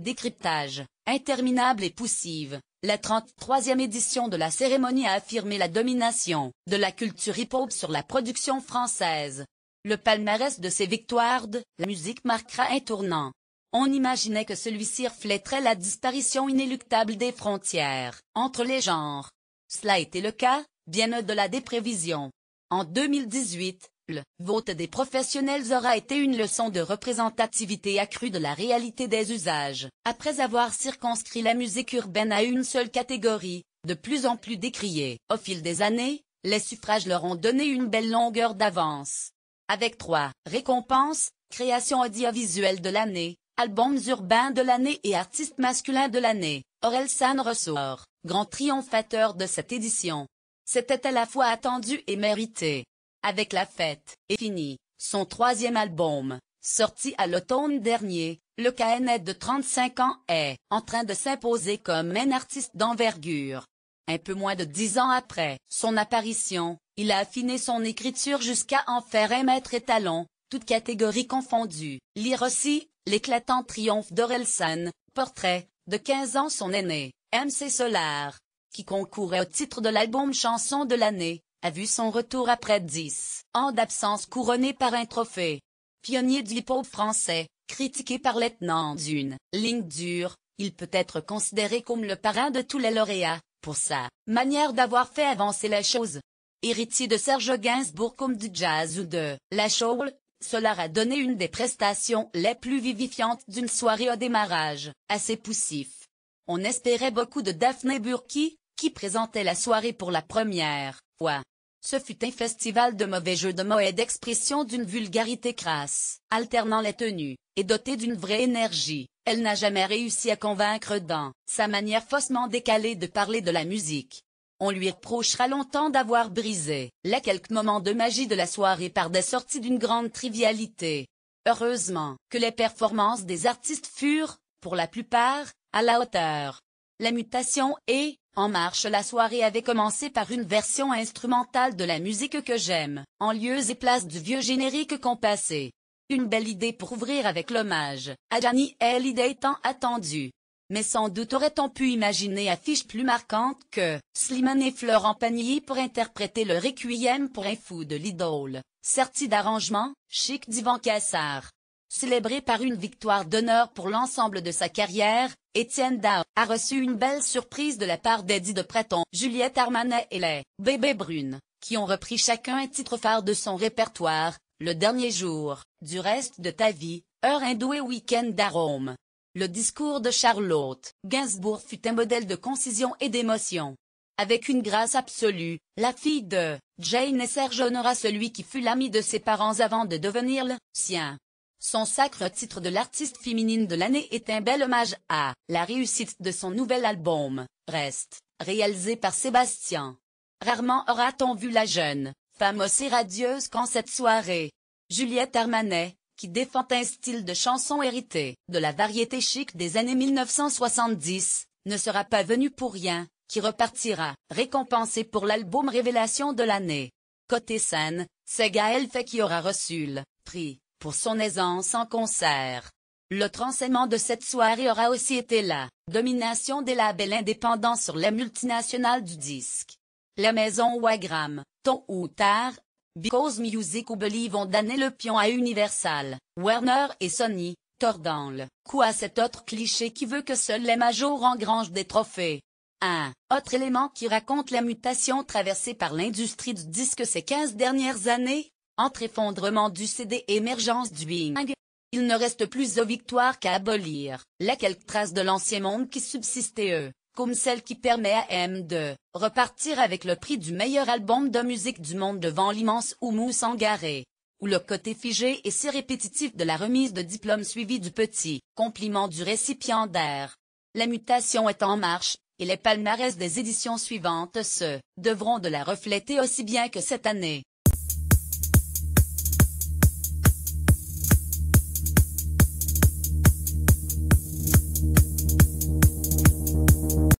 Décryptage, interminable et poussive, la 33e édition de la cérémonie a affirmé la domination de la culture hip-hop sur la production française. Le palmarès de ces victoires de la musique marquera un tournant. On imaginait que celui-ci reflèterait la disparition inéluctable des frontières entre les genres. Cela a été le cas, bien au-delà des prévisions. En 2018, le vote des professionnels aura été une leçon de représentativité accrue de la réalité des usages. Après avoir circonscrit la musique urbaine à une seule catégorie, de plus en plus décriée, au fil des années, les suffrages leur ont donné une belle longueur d'avance. Avec 3 récompenses, création audiovisuelle de l'année, albums urbains de l'année et artiste masculin de l'année, Orelsan ressort, grand triomphateur de cette édition. C'était à la fois attendu et mérité. Avec La Fête est finie, son 3e album, sorti à l'automne dernier, le Canet de 35 ans est en train de s'imposer comme un artiste d'envergure. Un peu moins de 10 ans après son apparition, il a affiné son écriture jusqu'à en faire un maître étalon, toutes catégories confondues. Lire aussi l'éclatant triomphe d'Orelsan, portrait, de 15 ans son aîné, MC Solar, qui concourait au titre de l'album chanson de l'année, a vu son retour après 10 ans d'absence couronné par un trophée. Pionnier du hip-hop français, critiqué par les tenants d'une ligne dure, il peut être considéré comme le parrain de tous les lauréats, pour sa manière d'avoir fait avancer les choses. Héritier de Serge Gainsbourg comme du jazz ou de la soul, Solar a donné une des prestations les plus vivifiantes d'une soirée au démarrage, assez poussif. On espérait beaucoup de Daphné Burki, qui présentait la soirée pour la première fois. Ce fut un festival de mauvais jeux de mots et d'expression d'une vulgarité crasse, alternant les tenues, et dotée d'une vraie énergie. Elle n'a jamais réussi à convaincre dans sa manière faussement décalée de parler de la musique. On lui reprochera longtemps d'avoir brisé les quelques moments de magie de la soirée par des sorties d'une grande trivialité. Heureusement que les performances des artistes furent, pour la plupart, à la hauteur. La mutation et En marche la soirée avait commencé par une version instrumentale de la musique que j'aime, en lieu et place du vieux générique compassé. Une belle idée pour ouvrir avec l'hommage à Johnny Hallyday tant attendu. Mais sans doute aurait-on pu imaginer affiche plus marquante que Slimane et Florent Pagny pour interpréter le Requiem pour un fou de l'idole, serti d'arrangement, chic d'Ivan Cassar. Célébré par une victoire d'honneur pour l'ensemble de sa carrière, Étienne Dao a reçu une belle surprise de la part d'Eddie de Préton, Juliette Armanet et les Bébés Brunes, qui ont repris chacun un titre phare de son répertoire, Le Dernier Jour, Du Reste de ta vie, Heure hindoue et Week-end d'arôme. Le discours de Charlotte Gainsbourg fut un modèle de concision et d'émotion. Avec une grâce absolue, la fille de Jane et Serge honora celui qui fut l'ami de ses parents avant de devenir le sien. Son sacre titre de l'artiste féminine de l'année est un bel hommage à la réussite de son nouvel album, Reste, réalisé par Sébastien. Rarement aura-t-on vu la jeune femme aussi radieuse qu'en cette soirée. Juliette Armanet, qui défend un style de chanson hérité de la variété chic des années 1970, ne sera pas venue pour rien, qui repartira, récompensée pour l'album révélation de l'année. Côté scène, c'est Gaël Faye qui aura reçu le prix pour son aisance en concert. L'autre enseignement de cette soirée aura aussi été la domination des labels indépendants sur les multinationales du disque. La maison Wagram, tôt ou tard, Because Music ou Believe ont donné le pion à Universal, Warner et Sony, tordant le cou à cet autre cliché qui veut que seuls les majors engrangent des trophées. Un autre élément qui raconte la mutation traversée par l'industrie du disque ces 15 dernières années, entre effondrement du CD et émergence du Bing. Il ne reste plus aux victoires qu'à abolir les quelques traces de l'ancien monde qui subsistaient comme celle qui permet à M de repartir avec le prix du meilleur album de musique du monde devant l'immense Oumou Sangaré, où le côté figé et si répétitif de la remise de diplôme suivi du petit compliment du récipiendaire. La mutation est en marche, et les palmarès des éditions suivantes devront de la refléter aussi bien que cette année.